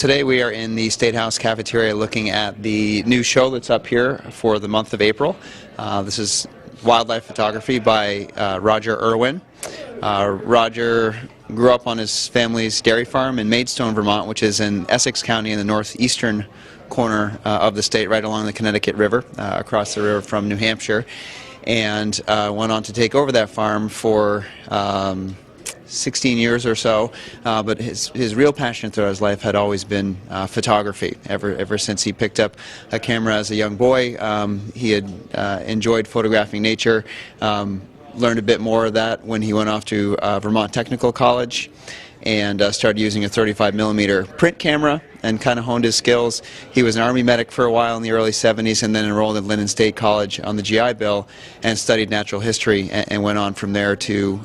today we are in the State House cafeteria looking at the new show that's up here for the month of April. This is wildlife photography by Roger Irwin. Roger grew up on his family's dairy farm in Maidstone, Vermont, which is in Essex County in the northeastern corner of the state, right along the Connecticut River, across the river from New Hampshire, and went on to take over that farm for 16 years or so, but his real passion throughout his life had always been photography. Ever since he picked up a camera as a young boy, he had enjoyed photographing nature. Learned a bit more of that when he went off to Vermont Technical College and started using a 35mm print camera and kind of honed his skills. He was an Army medic for a while in the early 70s and then enrolled at Lyndon State College on the GI Bill and studied natural history and went on from there to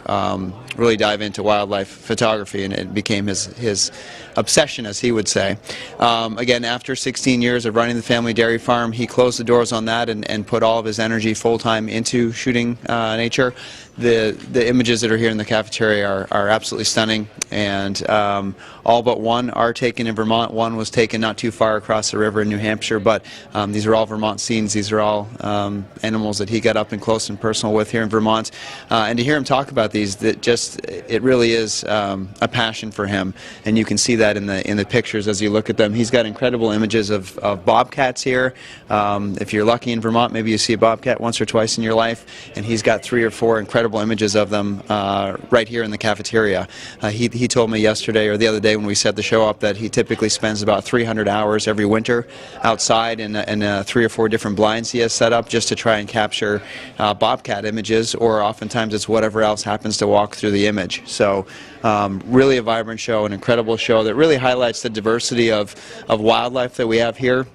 really dive into wildlife photography, and it became his obsession, as he would say. Again, after 16 years of running the family dairy farm, he closed the doors on that and put all of his energy full-time into shooting nature. The images that are here in the cafeteria are absolutely stunning, and all but one are taken in Vermont. One was taken not too far across the river in New Hampshire, but these are all Vermont scenes. These are all animals that he got up and close and personal with here in Vermont. And to hear him talk about these, it really is a passion for him, and you can see that in the pictures as you look at them. He's got incredible images of bobcats here. If you're lucky in Vermont, maybe you see a bobcat once or twice in your life, and he's got 3 or 4 incredible images of them right here in the cafeteria. He told me yesterday or the other day when we set the show up that he typically spends about 300 hours every winter outside in 3 or 4 different blinds he has set up just to try and capture bobcat images, or oftentimes it's whatever else happens to walk through the image. So really a vibrant show, an incredible show that really highlights the diversity of wildlife that we have here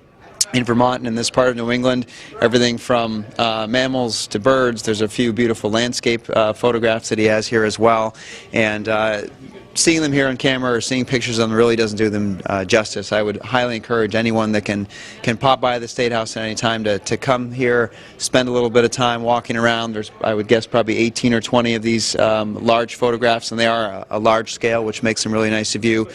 in Vermont and in this part of New England. Everything from mammals to birds. There's a few beautiful landscape photographs that he has here as well, and seeing them here on camera or seeing pictures of them really doesn't do them justice. I would highly encourage anyone that can pop by the State House at any time to come here, spend a little bit of time walking around. There's, I would guess, probably 18 or 20 of these large photographs, and they are a large scale, which makes them really nice to view.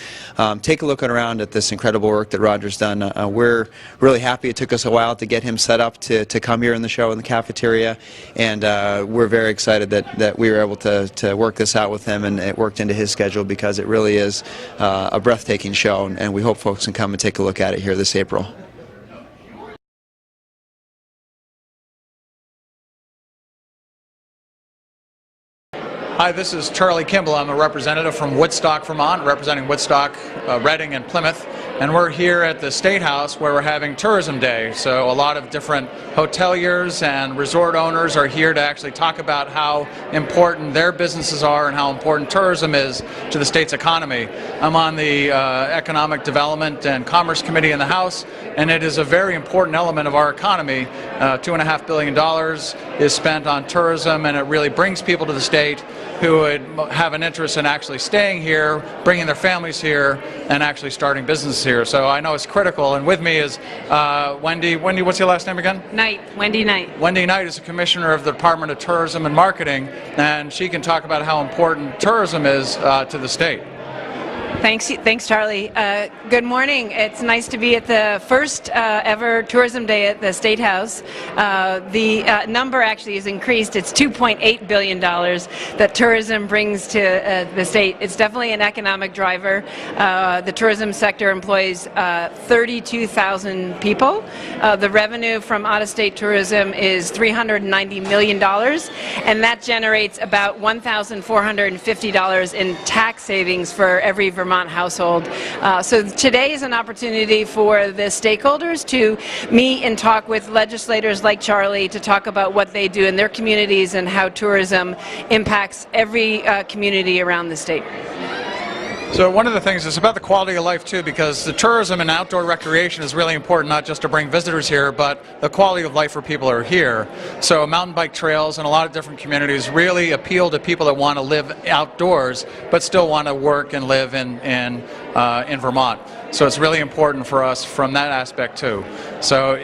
Take a look around at this incredible work that Roger's done. We're really happy. It took us a while to get him set up to come here in the show in the cafeteria, and we're very excited that we were able to work this out with him, and it worked into his schedule, because it really is a breathtaking show, and we hope folks can come and take a look at it here this April. Hi, this is Charlie Kimball. I'm a representative from Woodstock, Vermont, representing Woodstock, Reading, and Plymouth. And we're here at the State House where we're having Tourism Day. So a lot of different hoteliers and resort owners are here to actually talk about how important their businesses are and how important tourism is to the state's economy. I'm on the Economic Development and Commerce Committee in the House, and it is a very important element of our economy. $2.5 billion is spent on tourism, and it really brings people to the state who would have an interest in actually staying here, bringing their families here, and actually starting business here. So I know it's critical. And with me is Wendy. Wendy, what's your last name again? Knight. Wendy Knight. Wendy Knight is the Commissioner of the Department of Tourism and Marketing, and she can talk about how important tourism is to the state. Thanks, Charlie. Good morning. It's nice to be at the first ever Tourism Day at the State House. The number actually has increased. It's $2.8 billion that tourism brings to the state. It's definitely an economic driver. The tourism sector employs 32,000 people. The revenue from out-of-state tourism is $390 million, and that generates about $1,450 in tax savings for every Vermont household. So today is an opportunity for the stakeholders to meet and talk with legislators like Charlie to talk about what they do in their communities and how tourism impacts every community around the state. So one of the things is about the quality of life too, because the tourism and outdoor recreation is really important, not just to bring visitors here, but the quality of life for people who are here. So mountain bike trails and a lot of different communities really appeal to people that want to live outdoors but still want to work and live in Vermont. So it's really important for us from that aspect too. So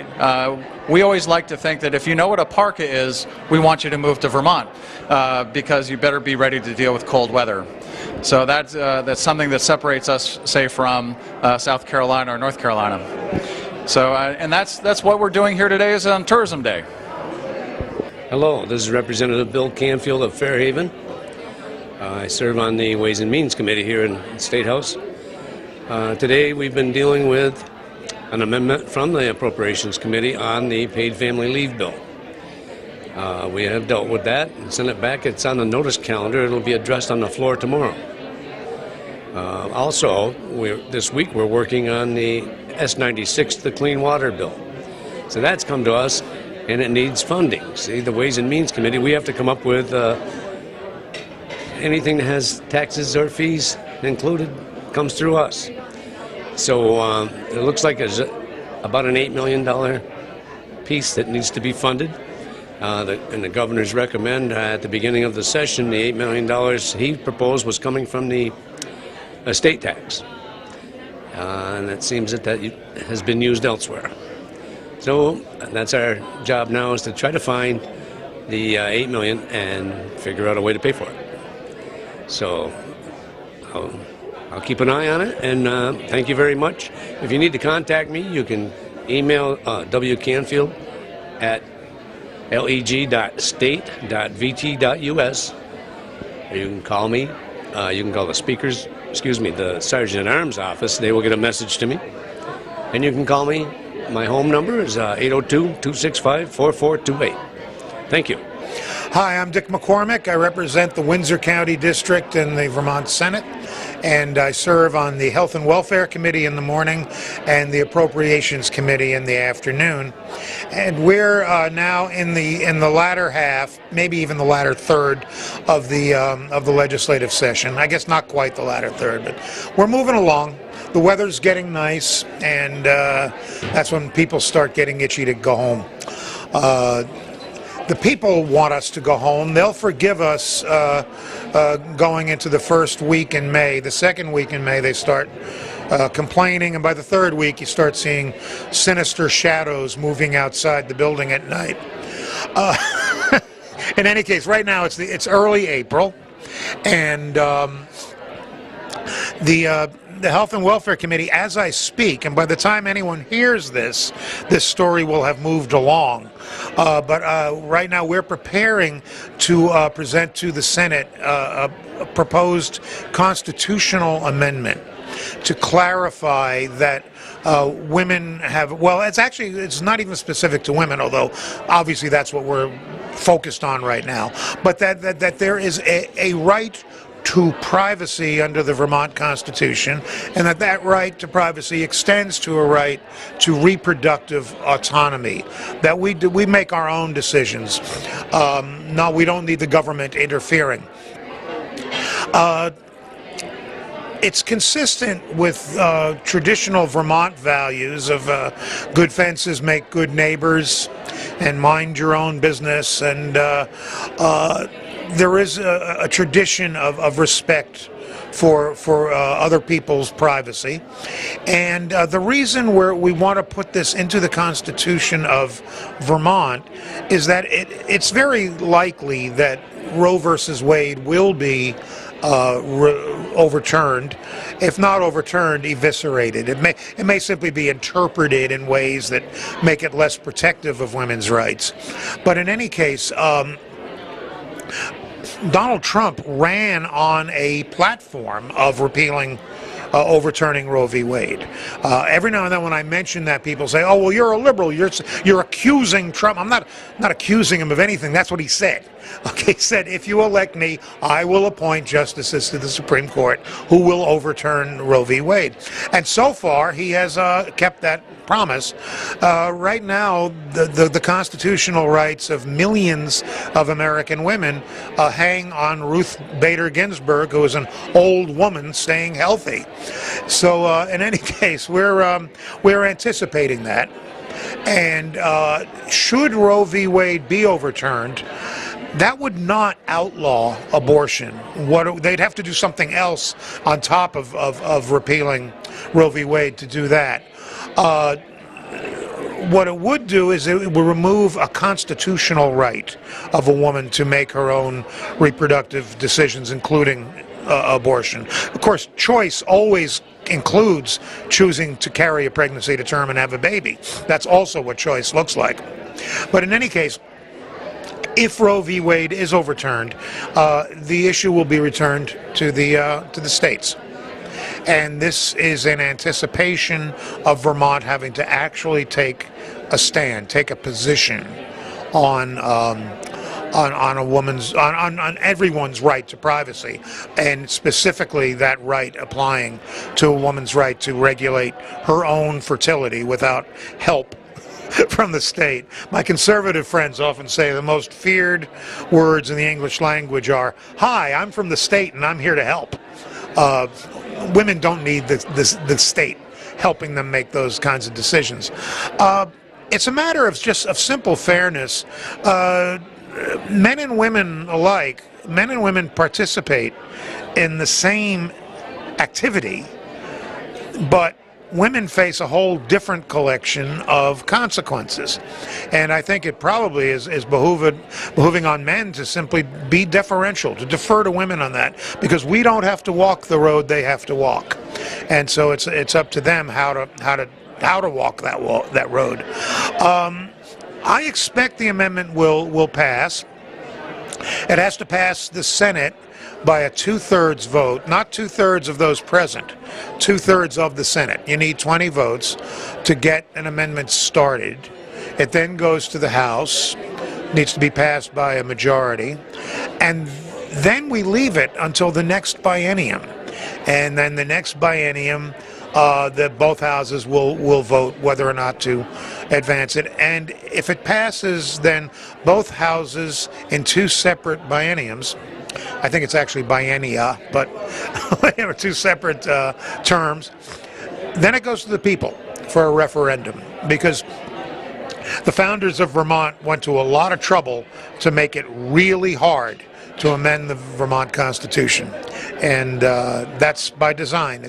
we always like to think that if you know what a parka is, we want you to move to Vermont because you better be ready to deal with cold weather. So that's something that separates us, say, from South Carolina or North Carolina. So and that's what we're doing here today is on Tourism Day. Hello, this is Representative Bill Canfield of Fairhaven. I serve on the Ways and Means Committee here in the State House. Today we've been dealing with an amendment from the Appropriations Committee on the Paid Family Leave Bill. We have dealt with that and sent it back. It's on the notice calendar. It'll be addressed on the floor tomorrow. Also, this week we're working on the S96, the Clean Water Bill. So that's come to us, and it needs funding. See, the Ways and Means Committee, we have to come up with anything that has taxes or fees included comes through us. So it looks like there's about an $8 million piece that needs to be funded. And the governors recommend at the beginning of the session, the $8 million he proposed was coming from the estate tax. And it seems that has been used elsewhere. So that's our job now, is to try to find the $8 million and figure out a way to pay for it. So I'll keep an eye on it, and thank you very much. If you need to contact me, you can email wcanfield at leg.state.vt.us, or you can call me. You can call the the Sergeant at Arms office. They will get a message to me. And you can call me. My home number is 802-265-4428. Thank you. Hi, I'm Dick McCormack. I represent the Windsor County District in the Vermont Senate, and I serve on the Health and Welfare Committee in the morning and the Appropriations Committee in the afternoon. And we're now in the latter half, maybe even the latter third of the legislative session. I guess not quite the latter third, but we're moving along. The weather's getting nice, and that's when people start getting itchy to go home. The people want us to go home. They'll forgive us going into the first week in May. The second week in May, they start complaining, and by the third week, you start seeing sinister shadows moving outside the building at night. In any case, right now it's early April, and the Health and Welfare Committee, as I speak, and by the time anyone hears this story will have moved along. But right now we're preparing to present to the Senate a proposed constitutional amendment to clarify that women have, well, it's not even specific to women, although obviously that's what we're focused on right now, but that there is a right to privacy under the Vermont Constitution, and that right to privacy extends to a right to reproductive autonomy, that we make our own decisions. No, we don't need the government interfering. It's consistent with traditional Vermont values of good fences make good neighbors and mind your own business, and there is a tradition of respect for other people's privacy. And the reason we want to put this into the Constitution of Vermont is that it's very likely that Roe versus Wade will be overturned, if not overturned, eviscerated. It may simply be interpreted in ways that make it less protective of women's rights. But in any case, Donald Trump ran on a platform of overturning Roe v. Wade. Every now and then when I mention that, people say, oh, well, you're a liberal, you're accusing Trump. I'm not accusing him of anything. That's what he said. Okay, he said, if you elect me, I will appoint justices to the Supreme Court who will overturn Roe v. Wade. And so far, he has kept that promise. Right now, the constitutional rights of millions of American women hang on Ruth Bader Ginsburg, who is an old woman staying healthy. So in any case, we're anticipating that. And should Roe v. Wade be overturned, that would not outlaw abortion. They'd have to do something else on top of repealing Roe v. Wade to do that. What it would do is it would remove a constitutional right of a woman to make her own reproductive decisions, including abortion. Of course, choice always includes choosing to carry a pregnancy to term and have a baby. That's also what choice looks like. But in any case, if Roe v. Wade is overturned, the issue will be returned to the states. And this is in anticipation of Vermont having to actually take a stand, take a position on a woman's, on everyone's right to privacy, and specifically that right applying to a woman's right to regulate her own fertility without help from the state. My conservative friends often say the most feared words in the English language are, "Hi, I'm from the state and I'm here to help." Women don't need the state helping them make those kinds of decisions. It's a matter of simple fairness. Men and women alike, men and women participate in the same activity, but women face a whole different collection of consequences. And I think it probably is behooving on men to simply be deferential, to defer to women on that, because we don't have to walk the road they have to walk. And so it's up to them how to walk that road. I expect the amendment will pass. It has to pass the Senate by a 2/3 vote, not 2/3 of those present, 2/3 of the Senate. You need 20 votes to get an amendment started. It then goes to the House, needs to be passed by a majority, and then we leave it until the next biennium. And then the next biennium, both houses will vote whether or not to advance it. And if it passes, then both houses in 2 separate bienniums, I think it's actually biennia, but 2 separate terms, then it goes to the people for a referendum, because the founders of Vermont went to a lot of trouble to make it really hard to amend the Vermont Constitution, and that's by design.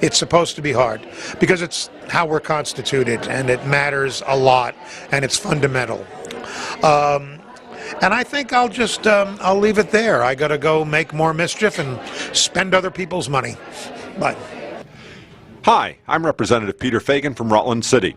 It's supposed to be hard because it's how we're constituted, and it matters a lot, and it's fundamental. And I think I'll leave it there. I got to go make more mischief and spend other people's money. Bye. Hi, I'm Representative Peter Fagan from Rutland City.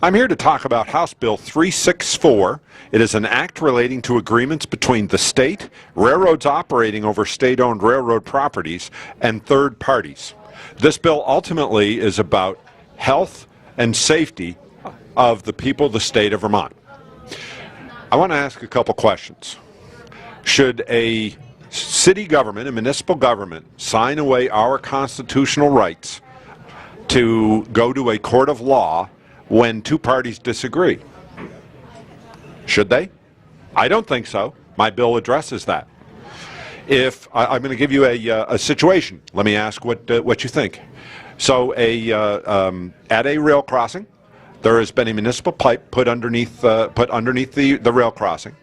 I'm here to talk about House Bill 364. It is an act relating to agreements between the state, railroads operating over state-owned railroad properties, and third parties. This bill ultimately is about health and safety of the people of the state of Vermont. I want to ask a couple questions. Should a city government, a municipal government, sign away our constitutional rights to go to a court of law when 2 parties disagree? Should they? I don't think so. My bill addresses that. If I'm going to give you a situation, let me ask what you think. So at a rail crossing, there has been a municipal pipe put underneath the rail crossing,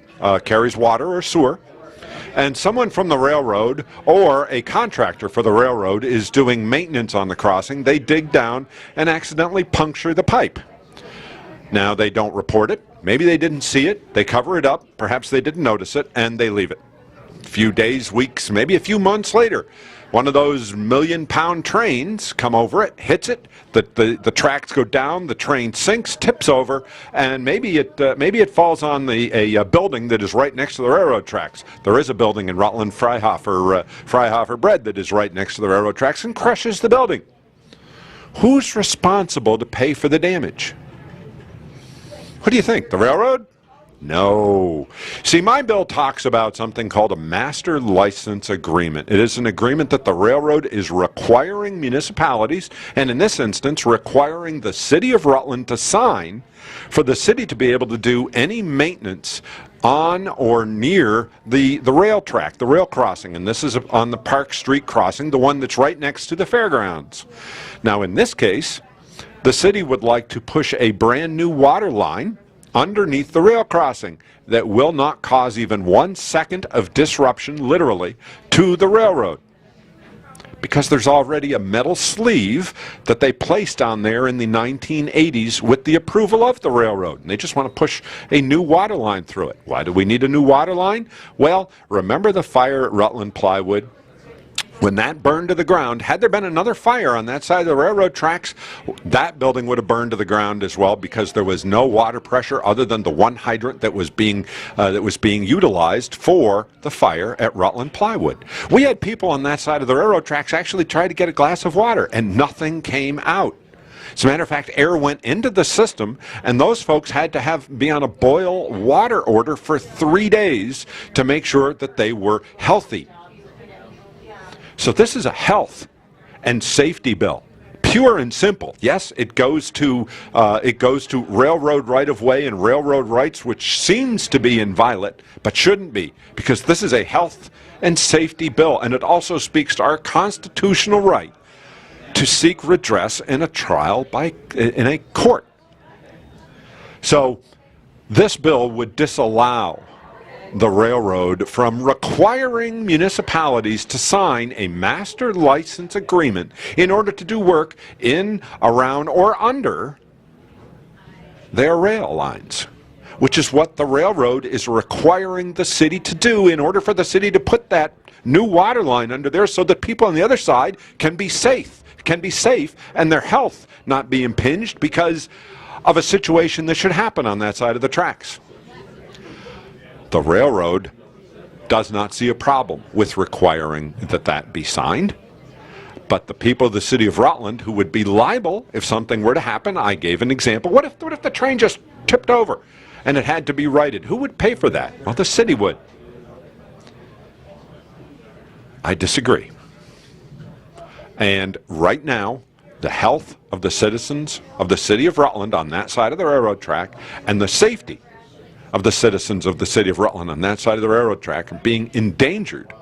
carries water or sewer, and someone from the railroad or a contractor for the railroad is doing maintenance on the crossing. They dig down and accidentally puncture the pipe. Now they don't report it. Maybe they didn't see it. They cover it up. Perhaps they didn't notice it, and they leave it. A few days, weeks, maybe a few months later, one of those million-pound trains come over it, hits it, the tracks go down, the train sinks, tips over, and maybe it falls on a building that is right next to the railroad tracks. There is a building in Rutland, Freihofer Bread, that is right next to the railroad tracks, and crushes the building. Who's responsible to pay for the damage? What do you think? The railroad? No. See, my bill talks about something called a master license agreement. It is an agreement that the railroad is requiring municipalities, and in this instance, requiring the city of Rutland to sign for the city to be able to do any maintenance on or near the rail track, the rail crossing. And this is on the Park Street crossing, the one that's right next to the fairgrounds. Now, in this case, the city would like to push a brand new water line underneath the rail crossing that will not cause even 1 second of disruption, literally, to the railroad. Because there's already a metal sleeve that they placed on there in the 1980s with the approval of the railroad. And they just want to push a new water line through it. Why do we need a new water line? Well, remember the fire at Rutland Plywood? When that burned to the ground, had there been another fire on that side of the railroad tracks, that building would have burned to the ground as well, because there was no water pressure other than the one hydrant that was being utilized for the fire at Rutland Plywood. We had people on that side of the railroad tracks actually try to get a glass of water, and nothing came out. As a matter of fact, air went into the system, and those folks had to be on a boil water order for 3 days to make sure that they were healthy. So this is a health and safety bill, pure and simple. Yes, it goes to railroad right-of-way and railroad rights, which seems to be inviolate, but shouldn't be, because this is a health and safety bill, and it also speaks to our constitutional right to seek redress in a trial in a court. So this bill would disallow the railroad from requiring municipalities to sign a master license agreement in order to do work in, around, or under their rail lines, which is what the railroad is requiring the city to do in order for the city to put that new water line under there so that people on the other side can be safe and their health not be impinged because of a situation that should happen on that side of the tracks. The railroad does not see a problem with requiring that be signed, but the people of the city of Rutland who would be liable if something were to happen, I gave an example. What if the train just tipped over and it had to be righted? Who would pay for that? Well, the city would. I disagree. And right now, the health of the citizens of the city of Rutland on that side of the railroad track and the safety of the citizens of the city of Rutland on that side of the railroad track are being endangered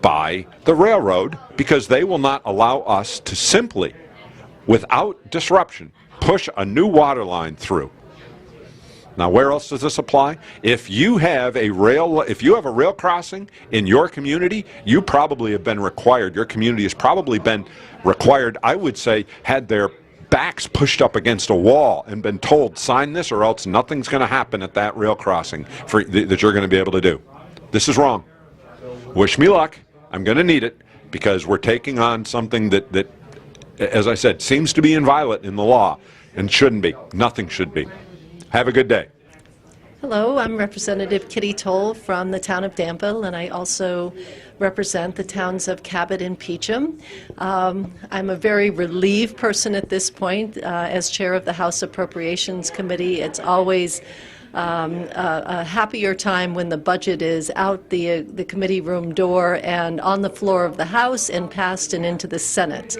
by the railroad because they will not allow us to simply, without disruption, push a new water line through. Now, where else does this apply? If you have a rail crossing in your community, you probably have been required, your community has probably been required, I would say, had their backs pushed up against a wall and been told, sign this or else nothing's going to happen at that rail crossing that you're going to be able to do. This is wrong. Wish me luck. I'm going to need it because we're taking on something that, as I said, seems to be inviolate in the law and shouldn't be. Nothing should be. Have a good day. Hello, I'm Representative Kitty Toll from the town of Danville, and I also represent the towns of Cabot and Peacham. I'm a very relieved person at this point. As chair of the House Appropriations Committee, it's always a happier time when the budget is out the committee room door and on the floor of the House and passed and into the Senate.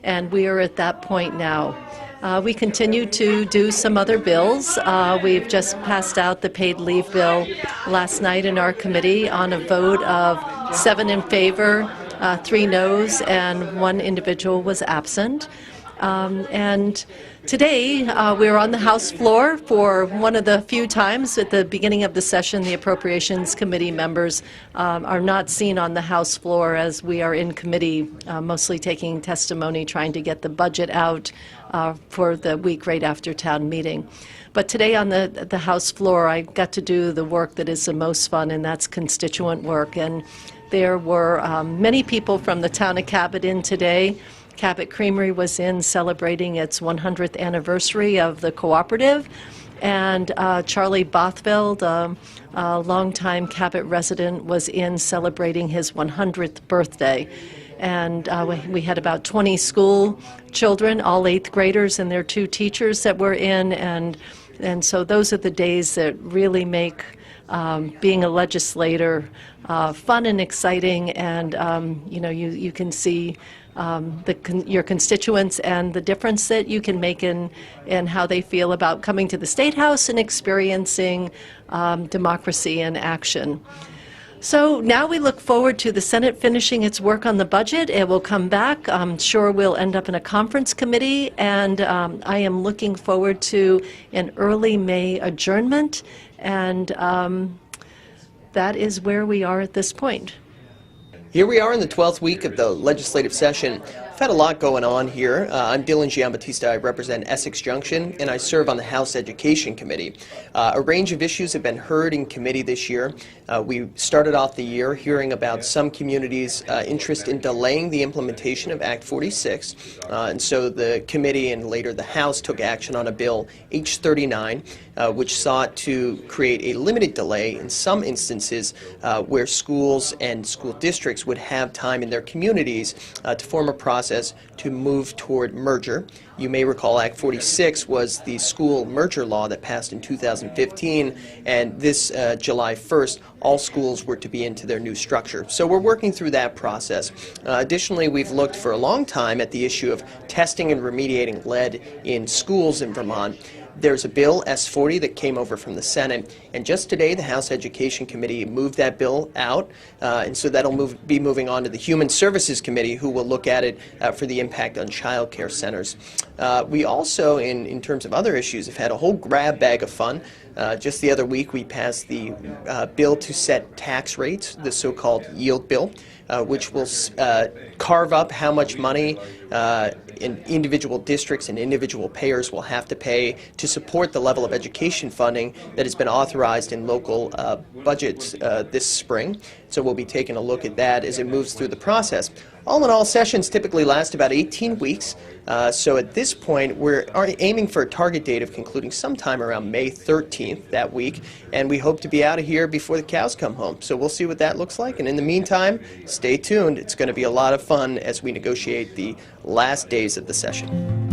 And we are at that point now. We continue to do some other bills. We've just passed out the paid leave bill last night in our committee on a vote of 7 in favor, 3 noes, and 1 individual was absent. And today we're on the House floor for one of the few times at the beginning of the session the Appropriations Committee members are not seen on the House floor as we are in committee mostly taking testimony, trying to get the budget out for the week right after town meeting. But today on the House floor I got to do the work that is the most fun, and that's constituent work. And there were many people from the town of Cabot in today. Cabot Creamery was in celebrating its 100th anniversary of the cooperative, and Charlie Bothfeld, a longtime Cabot resident, was in celebrating his 100th birthday. And we had about 20 school children, all 8th graders, and their 2 teachers that were in, and so those are the days that really make being a legislator fun and exciting, and you can see your constituents and the difference that you can make in how they feel about coming to the State House and experiencing democracy in action. So now we look forward to the Senate finishing its work on the budget. It will come back. I'm sure we'll end up in a conference committee, and I am looking forward to an early May adjournment, and that is where we are at this point. Here we are in the 12th week of the legislative session. We've had a lot going on here. I'm Giambatista. I represent Essex Junction, and I serve on the House Education Committee. A range of issues have been heard in committee this year. We started off the year hearing about some communities' interest in delaying the implementation of Act 46, and so the committee and later the House took action on a bill, H39, which sought to create a limited delay in some instances where schools and school districts would have time in their communities to form a process to move toward merger. You may recall Act 46 was the school merger law that passed in 2015, and this July 1st, all schools were to be into their new structure. So we're working through that process. Additionally, we've looked for a long time at the issue of testing and remediating lead in schools in Vermont. There's a bill, S40, that came over from the Senate, and just today the House Education Committee moved that bill out, and so that'll be moving on to the Human Services Committee, who will look at it for the impact on child care centers. We also, in terms of other issues, have had a whole grab bag of fun. Just the other week we passed the bill to set tax rates, the so-called yield bill, which will carve up how much money individual districts and individual payers will have to pay to support the level of education funding that has been authorized in local budgets this spring. So we'll be taking a look at that as it moves through the process. All in all, sessions typically last about 18 weeks. So at this point, we're aiming for a target date of concluding sometime around May 13th that week, and we hope to be out of here before the cows come home. So we'll see what that looks like, and in the meantime, stay tuned. It's going to be a lot of fun as we negotiate the last days of the session.